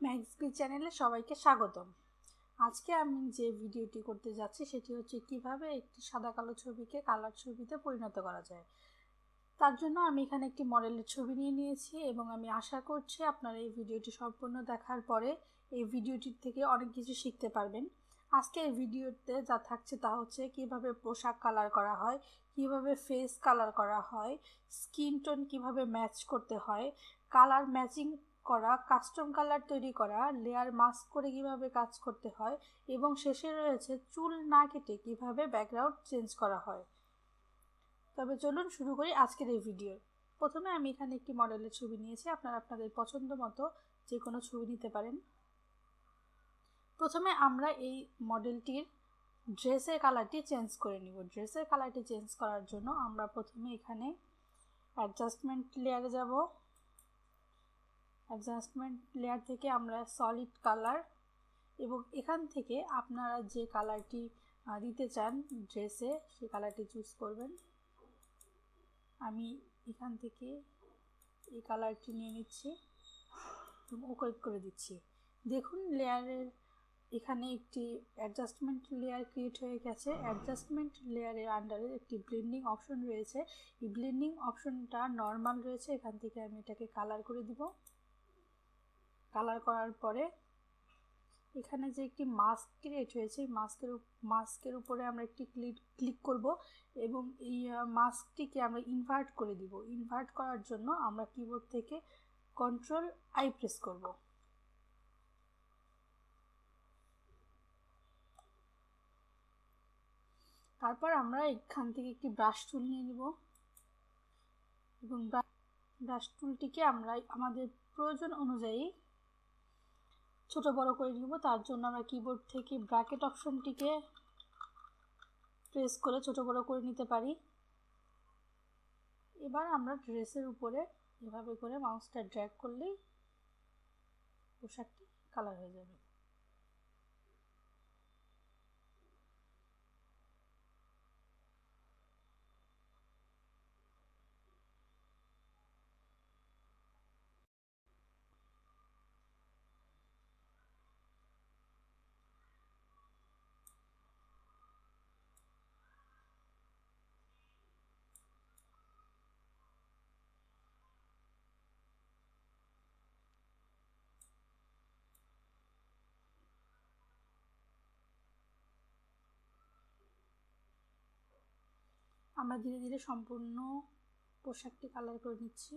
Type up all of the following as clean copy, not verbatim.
ম্যাক্সবি চ্যানেলে সবাইকে স্বাগতম। আজকে আমি যে ভিডিওটি করতে যাচ্ছি সেটি হচ্ছে কিভাবে একটি সাদা কালো ছবিকে কালার ছবিতে পরিণত করা যায়। তার জন্য আমি এখানে একটি মডেলের ছবি নিয়েছি এবং আমি আশা করছি আপনারা এই ভিডিওটি সম্পূর্ণ দেখার পরে এই ভিডিওটির থেকে অনেক কিছু শিখতে পারবেন। আজকে এই ভিডিওতে যা থাকছে তা হচ্ছে কিভাবে পোশাক কালার করা হয়, কিভাবে ফেস কালার করা হয়, স্কিন টোন কিভাবে ম্যাচ করতে হয়, কালার ম্যাচিং করা, কাস্টম কালার তৈরি করা, লেয়ার মাস্ক করে কিভাবে কাজ করতে হয় এবং শেষে রয়েছে চুল না কেটে কিভাবে ব্যাকগ্রাউন্ড চেঞ্জ করা হয়। তবে চলুন শুরু করি আজকের এই ভিডিও। প্রথমে আমি এখানে একটি মডেলের ছবি নিয়েছি, আপনারা আপনাদের পছন্দ মতো যে কোনো ছবি নিতে পারেন। প্রথমে আমরা এই মডেলটির ড্রেসের কালারটি চেঞ্জ করে নিব। ড্রেসের কালারটি চেঞ্জ করার জন্য আমরা প্রথমে এখানে অ্যাডজাস্টমেন্ট লেয়ারে যাব। অ্যাডজাস্টমেন্ট লেয়ার থেকে আমরা সলিড কালার এবং এখান থেকে আপনারা যে কালারটি দিতে চান ড্রেসে সেই কালারটি চুজ করবেন। আমি এখান থেকে এই কালারটি নিয়ে নিচ্ছি এবং ওকে করে দিচ্ছি। দেখুন লেয়ারের এখানে একটি অ্যাডজাস্টমেন্ট লেয়ার ক্রিয়েট হয়ে গেছে। অ্যাডজাস্টমেন্ট লেয়ারের আন্ডারে একটি ব্লেন্ডিং অপশন রয়েছে। এই ব্লেন্ডিং অপশনটা নর্মাল রয়েছে, এখান থেকে আমি এটাকে কালার করে দিব। কালার করার পরে এখানে যে একটি মাস্ক ক্রিয়েট হয়েছে এই মাস্কের উপরে আমরা একটি ক্লিক করব এবং এই মাস্কটিকে আমরা ইনভার্ট করে দিব। ইনভার্ট করার জন্য আমরা কিবোর্ড থেকে কন্ট্রোল আই প্রেস করব। তারপর আমরা এখান থেকে একটি ব্রাশ টুল নিয়ে নিব এবং ব্রাশ টুলটিকে আমরা আমাদের প্রয়োজন অনুযায়ী ছোট বড় করে নিব। তার জন্য আমরা কিবোর্ড থেকে ব্র্যাকেট অপশনটিকে প্রেস করে ছোট বড় করে নিতে পারি। এবার আমরা ড্রেসের উপরে এভাবে করে মাউসটা ড্র্যাগ করলেই পোশাকটি কালার হয়ে যাবে। আমরা ধীরে ধীরে সম্পূর্ণ পোশাকটি কালার করে নিচ্ছি।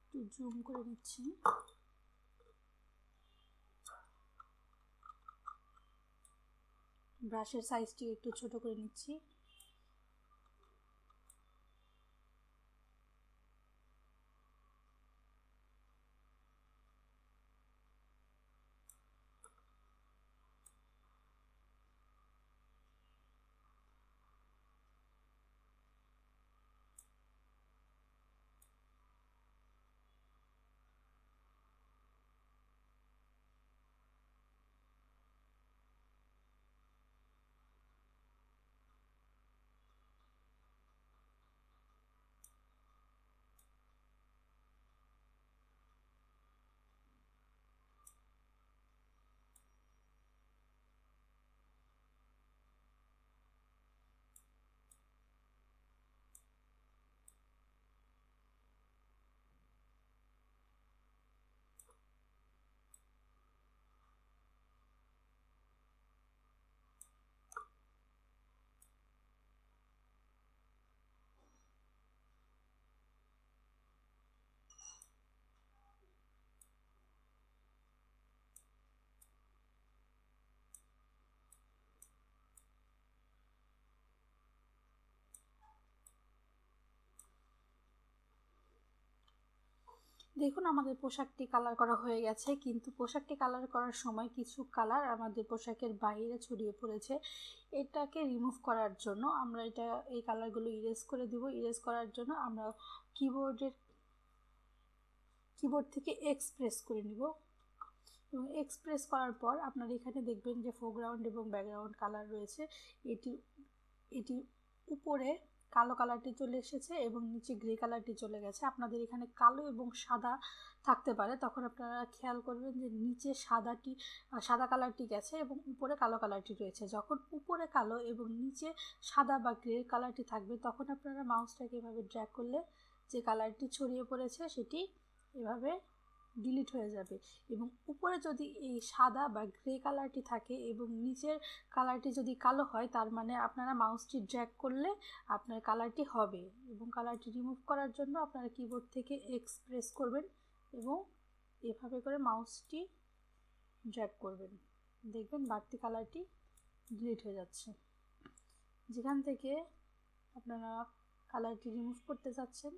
একটু জুম করে নিচ্ছি। ব্রাশের সাইজটি একটু ছোট করে নিচ্ছি। দেখুন আমাদের পোশাকটি কালার করা হয়ে গেছে, কিন্তু পোশাকটি কালার করার সময় কিছু কালার আমাদের পোশাকের বাইরে ছড়িয়ে পড়েছে। এটাকে রিমুভ করার জন্য আমরা এই কালারগুলো ইরেজ করে দিব। ইরেজ করার জন্য আমরা কিবোর্ড থেকে এক্স প্রেস করে নিব এবং এক্স প্রেস করার পর আপনারা এখানে দেখবেন যে ফোরগ্রাউন্ড এবং ব্যাকগ্রাউন্ড কালার রয়েছে। এটির উপরে কালো কালারটি চলে এসেছে এবং নিচে গ্রে কালারটি চলে গেছে। আপনাদের এখানে কালো এবং সাদা থাকতে পারে, তখন আপনারা খেয়াল করবেন যে নিচে সাদা কালারটি গেছে এবং উপরে কালো কালারটি রয়েছে। যখন উপরে কালো এবং নিচে সাদা বা গ্রে কালারটি থাকবে তখন আপনারা মাউসটাকে এভাবে ড্র্যাগ করলে যে কালারটি ছড়িয়ে পড়েছে সেটি এভাবে ডিলিট হয়ে যাবে। এবং উপরে যদি এই সাদা বা গ্রে কালারটি থাকে এবং নিচের কালারটি যদি কালো হয়, তার মানে আপনারা মাউসটি ড্র্যাগ করলে আপনার কালারটি হবে। এবং কালারটি রিমুভ করার জন্য আপনারা কিবোর্ড থেকে এক্স প্রেস করবেন এবং এভাবে করে মাউসটি ড্র্যাগ করবেন, দেখবেন বাড়তি কালারটি ডিলিট হয়ে যাচ্ছে। যেখান থেকে আপনারা কালারটি রিমুভ করতে যাচ্ছেন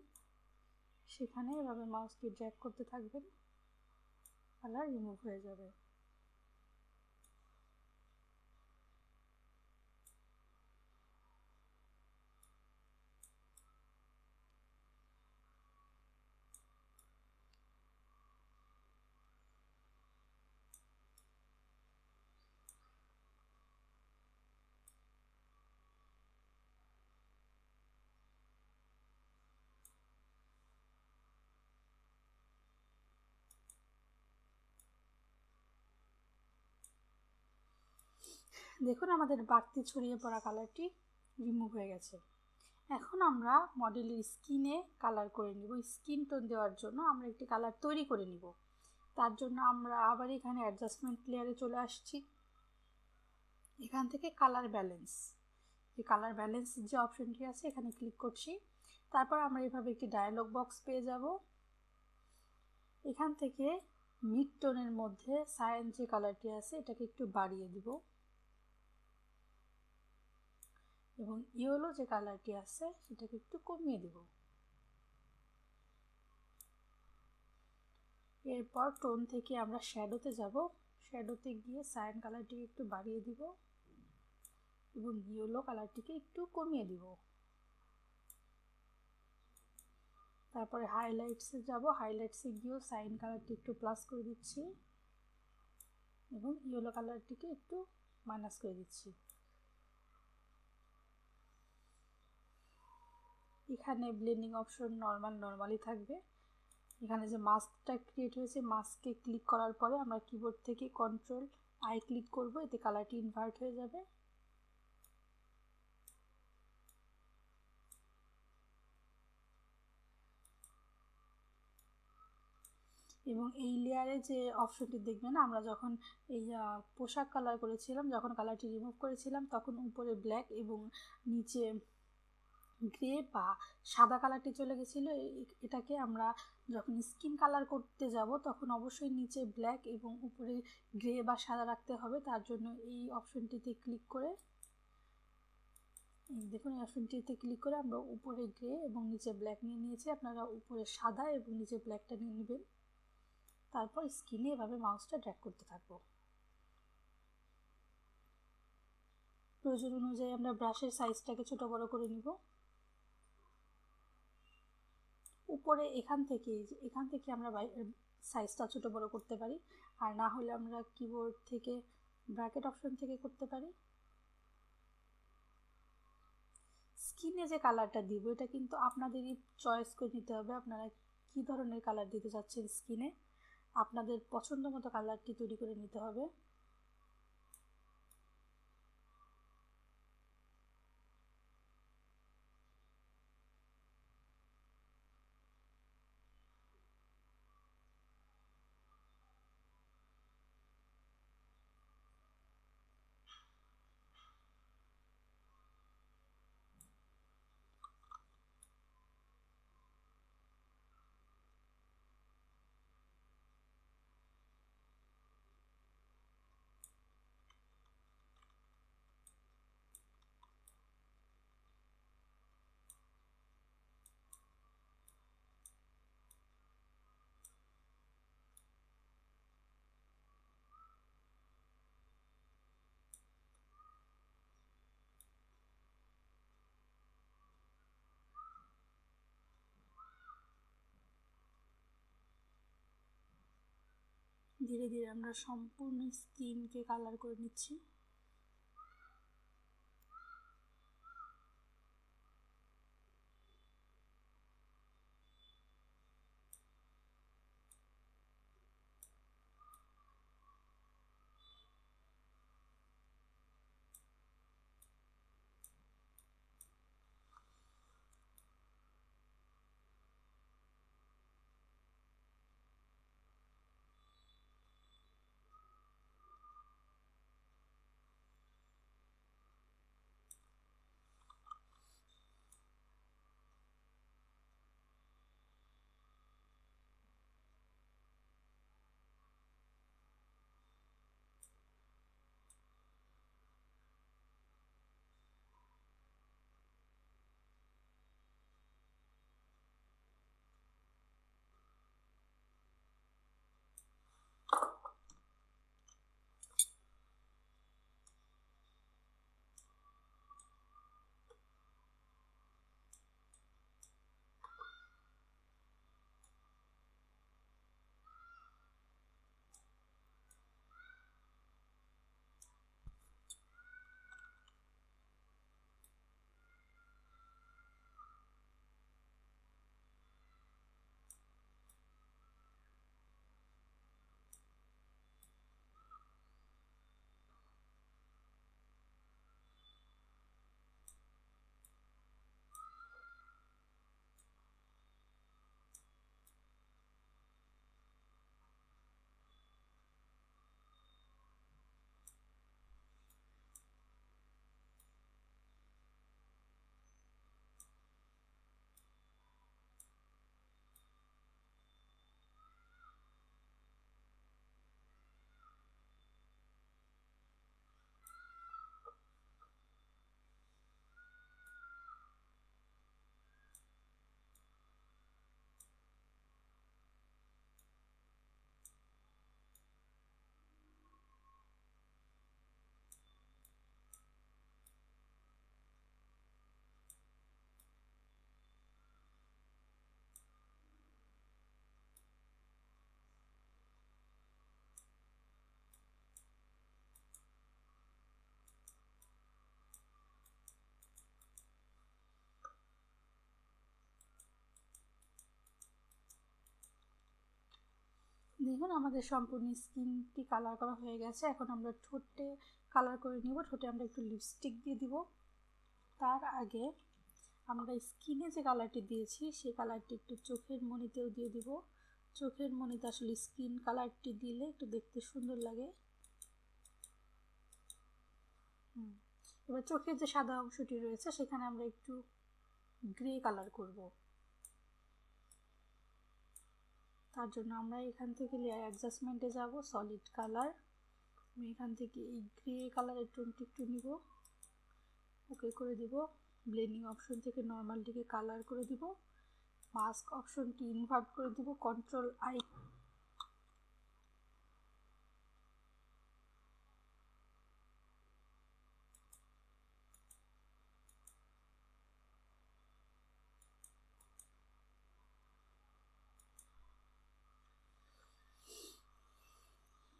সেখানে এভাবে মাউসটি ড্র্যাগ করতে থাকবেন, কালার রিমুভ হয়ে যাবে। দেখুন আমাদের বাড়তি ছড়িয়ে পড়া কালারটি রিমুভ হয়ে গেছে। এখন আমরা মডেলের স্কিনে কালার করে নিব। স্কিন টোন দেওয়ার জন্য আমরা একটি কালার তৈরি করে নিব। তার জন্য আমরা আবার এখানে অ্যাডজাস্টমেন্ট লেয়ারে চলে আসছি। এখান থেকে কালার ব্যালেন্স, এই কালার ব্যালেন্স যে অপশনটি আছে এখানে ক্লিক করছি। তারপর আমরা এভাবে একটি ডায়ালগ বক্স পেয়ে যাব। এখান থেকে মিড টোনের মধ্যে সায়ান যে কালারটি আছে এটাকে একটু বাড়িয়ে দিব এবং ইয়েলো যে কালারটি আছে সেটাকে একটু কমিয়ে দিব। এরপর টোন থেকে আমরা শ্যাডোতে যাব। শ্যাডোতে গিয়ে সায়ান কালারটিকে একটু বাড়িয়ে দিব এবং ইয়েলো কালারটিকে একটু কমিয়ে দিব। তারপরে হাইলাইটসে যাব। হাইলাইটসে গিয়েও সায়ান কালারটি একটু প্লাস করে দিচ্ছি এবং ইয়েলো কালারটিকে একটু মাইনাস করে দিচ্ছি। এখানে ব্লেন্ডিং অপশন নর্মালি থাকবে। এখানে যে মাস্কটা ক্রিয়েট হয়েছে মাস্কে ক্লিক করার পরে আমরা কিবোর্ড থেকে কন্ট্রোল আই ক্লিক করব, এতে কালারটি ইনভার্ট হয়ে যাবে। এবং এই লেয়ারে যে অপশনটি দেখবেন, আমরা যখন এই পোশাক কালার করেছিলাম, যখন কালারটি রিমুভ করেছিলাম তখন উপরে ব্ল্যাক এবং নিচে গ্রে বা সাদা কালারটি চলে গেছিলো। এটাকে আমরা যখন স্কিন কালার করতে যাব তখন অবশ্যই নিচে ব্ল্যাক এবং উপরে গ্রে বা সাদা রাখতে হবে। তার জন্য এই অপশনটিতে ক্লিক করে, দেখুন এই অপশনটিতে ক্লিক করে আমরা উপরে গ্রে এবং নিচে ব্ল্যাক নিয়ে নিয়েছি। আপনারা উপরে সাদা এবং নিচে ব্ল্যাকটা নিয়ে নেবেন। তারপর স্কিনে এভাবে মাউসটা ড্র্যাগ করতে থাকবো। প্রয়োজন অনুযায়ী আমরা ব্রাশের সাইজটাকে ছোট বড় করে নিব। উপরে এখান থেকে আমরা সাইজটা ছোট বড় করতে পারি, আর না হলে আমরা কিবোর্ড থেকে ব্র্যাকেট অপশন থেকে করতে পারি। স্কিনে যে কালারটা দিব এটা কিন্তু আপনাদেরই চয়েস করে নিতে হবে, আপনারা কি ধরনের কালার দিতে চাচ্ছেন স্কিনে। আপনাদের পছন্দ মতো কালারটি তৈরি করে নিতে হবে। ধীরে ধীরে আমরা সম্পূর্ণ স্কিনকে কালার করে নিচ্ছি। দেখুন আমাদের সম্পূর্ণ স্কিনটি কালার করা হয়ে গেছে। এখন আমরা ঠোঁটে কালার করে নিব। ঠোঁটে আমরা একটু লিপস্টিক দিয়ে দিব। তার আগে আমরা স্কিনে যে কালারটি দিয়েছি সেই কালারটি একটু চোখের মণিতেও দিয়ে দিব। চোখের মণিতে আসলে স্কিন কালারটি দিলে একটু দেখতে সুন্দর লাগে। এবার চোখের যে সাদা অংশটি রয়েছে সেখানে আমরা একটু গ্রে কালার করব। তার জন্য আমরা এখান থেকে লেয়ার অ্যাডজাস্টমেন্টে যাব, সলিড কালার। আমি এখান থেকে এই গ্রে কালারের টোনটি একটু নিব, ওকে করে দিব। ব্লেন্ডিং অপশন থেকে নর্মালটিকে কালার করে দিব। মাস্ক অপশনটি ইনভার্ট করে দিব, কন্ট্রোল আই।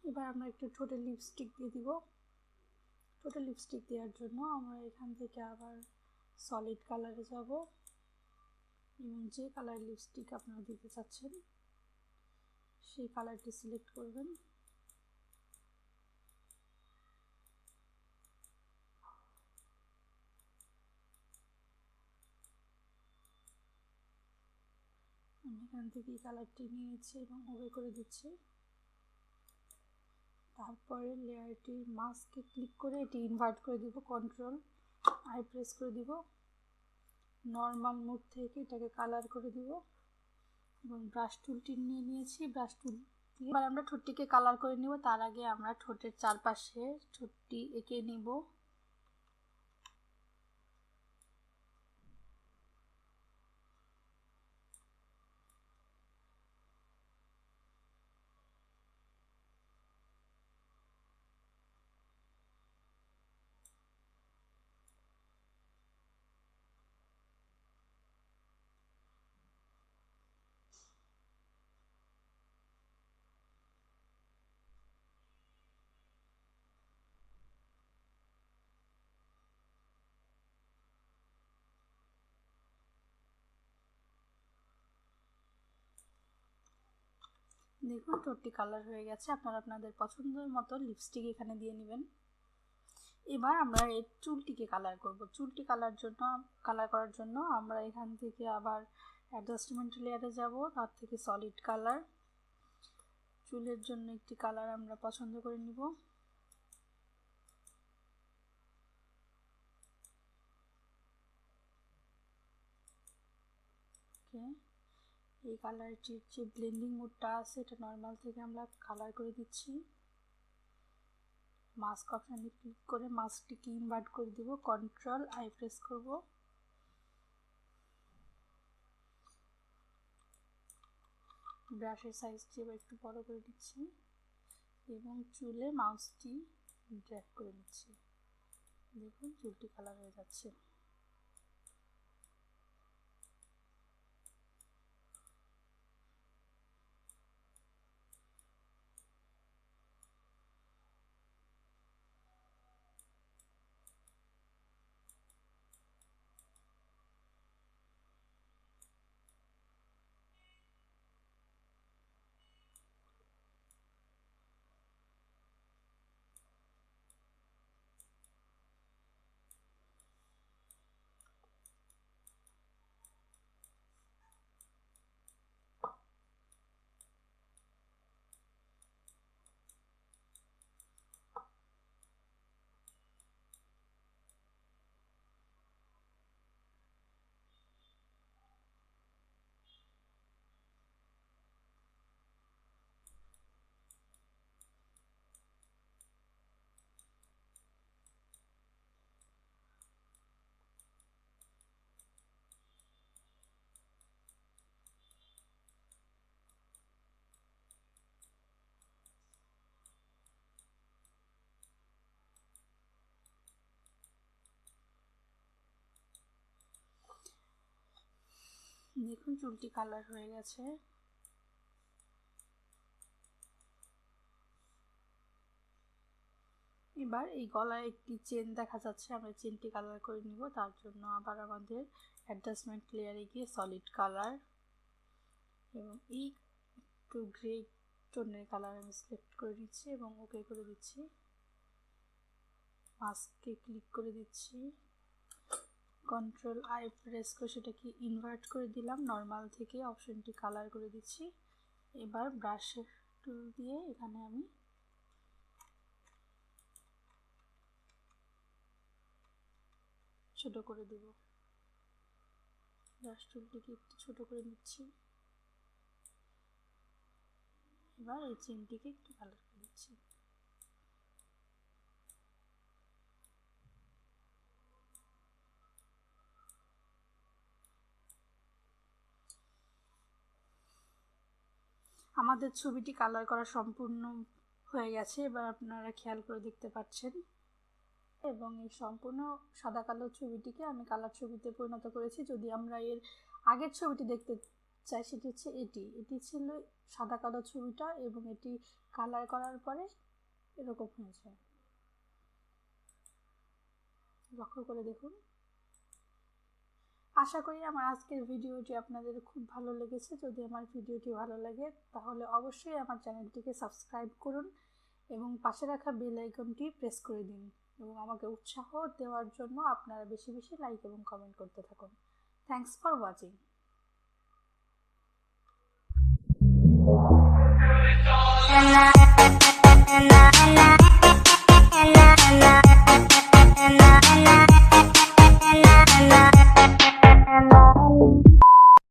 এবার আমরা একটু ঠোঁটে লিপস্টিক দিয়ে দিব। ঠোঁটে লিপস্টিক দেওয়ার জন্য আমরা এখান থেকে আবার সলিড কালারে যাব এবং যে কালার লিপস্টিক আপনারা দিতে চাচ্ছেন সেই কালারটি সিলেক্ট করবেন। আমি এখান থেকে এই কালারটি নিয়েছি এবং ওকে করে দিচ্ছি। তারপরে লেয়ারটির মাস্কে ক্লিক করে এটি ইনভার্ট করে দিব, কন্ট্রোল আই প্রেস করে দিব। নর্মাল মোড থেকে এটাকে কালার করে দিব এবং ব্রাশ টুলটি নিয়ে নিয়েছি। ব্রাশ টুল দিয়ে এবার আমরা ঠোঁটটিকে কালার করে নিব। তার আগে আমরা ঠোঁটের চারপাশে ঠোঁটটি এঁকে নিব। দেখুন ঠোঁটটি কালার হয়ে গেছে। আপনারা আপনাদের পছন্দের মতো লিপস্টিক এখানে দিয়ে নেবেন। এবার আমরা এই চুলটিকে কালার করব। চুলটি কালার করার জন্য আমরা এখান থেকে আবার অ্যাডজাস্টমেন্ট লেয়ারে যাব, তার থেকে সলিড কালার। চুলের জন্য একটি কালার আমরা পছন্দ করে নিব। ওকে, এই কালারটির যে ব্লেন্ডিং মোডটা আছে এটা নর্মাল থেকে আমরা কালার করে দিচ্ছি। মাস্ক অপশানে ক্লিক করে মাস্কটিকে ইনভার্ট করে দিব, কন্ট্রোল আই প্রেস করব। ব্রাশের সাইজটি এবার একটু বড় করে দিচ্ছি এবং চুলে মাউসটি ড্র্যাগ করে নিচ্ছি। দেখুন চুলটি কালার হয়ে যাচ্ছে। দেখুন চুলটি কালার হয়ে গেছে। এবার এই গলায় একটি চেন দেখা যাচ্ছে, আমরা চেনটি কালার করে নিব। তার জন্য আবার আমাদের অ্যাডজাস্টমেন্ট লেয়ারে গিয়ে সলিড কালার এবং এই একটু গ্রে টোনের কালার আমি সিলেক্ট করে নিচ্ছি এবং ওকে করে দিচ্ছি। মাস্কে ক্লিক করে দিচ্ছি, কন্ট্রোল আই প্রেস করে সেটাকে ইনভার্ট করে দিলাম, নর্মাল থেকে অপশনটি কালার করে দিচ্ছি। এবার ব্রাশের টুল দিয়ে এখানে আমি ছোট করে দেব। ব্রাশ টুলটিকে একটু ছোট করে নিচ্ছি। এবার এই চেনটিকে একটু কালার করে দিচ্ছি। আমাদের ছবিটি কালার করা সম্পূর্ণ হয়ে গেছে। এবার আপনারা খেয়াল করে দেখতে পাচ্ছেন, এবং এই সম্পূর্ণ সাদা কালো ছবিটিকে আমি কালার ছবিতে পরিণত করেছি। যদি আমরা এর আগের ছবিটি দেখতে চাই সেটি হচ্ছে এটি ছিল সাদা কালো ছবিটা, এবং এটি কালার করার পরে এরকম হয়েছে। লক্ষ্য করে দেখুন। আশা করি আমার আজকের ভিডিওটি আপনাদের খুব ভালো লেগেছে। যদি আমার ভিডিওটি ভালো লাগে তাহলে অবশ্যই আমার চ্যানেলটিকে সাবস্ক্রাইব করুন এবং পাশে রাখা বেল আইকনটি প্রেস করে দিন, এবং আমাকে উৎসাহ দেওয়ার জন্য আপনারা বেশি বেশি লাইক এবং কমেন্ট করতে থাকুন। Thanks for watching.